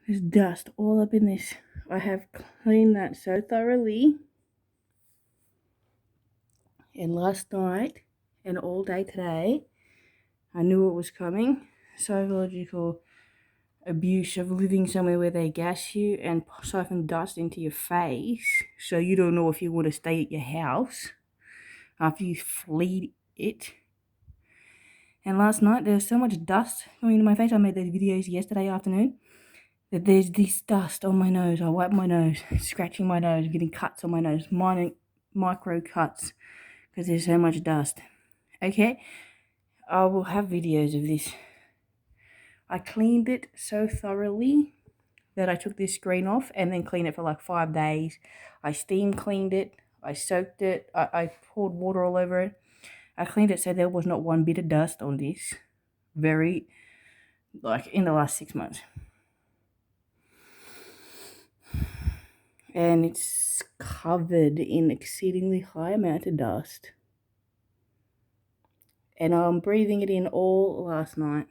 There's dust all up in this. I have cleaned that so thoroughly. And last night and all day today, I knew it was coming. Psychological abuse of living somewhere where they gas you and siphon dust into your face so you don't know if you want to stay at your house after you flee it. And last night there was so much dust going into my face. I made those videos yesterday afternoon that there's this dust on my nose. I wipe my nose, scratching my nose, getting cuts on my nose, micro cuts because there's so much dust. Okay, I will have videos of this. I cleaned it so thoroughly that I took this screen off and then cleaned it for like 5 days. I steam cleaned it. I soaked it. I poured water all over it. I cleaned it so there was not one bit of dust on this. In the last 6 months. And it's covered in exceedingly high amount of dust. And I'm breathing it in all last night.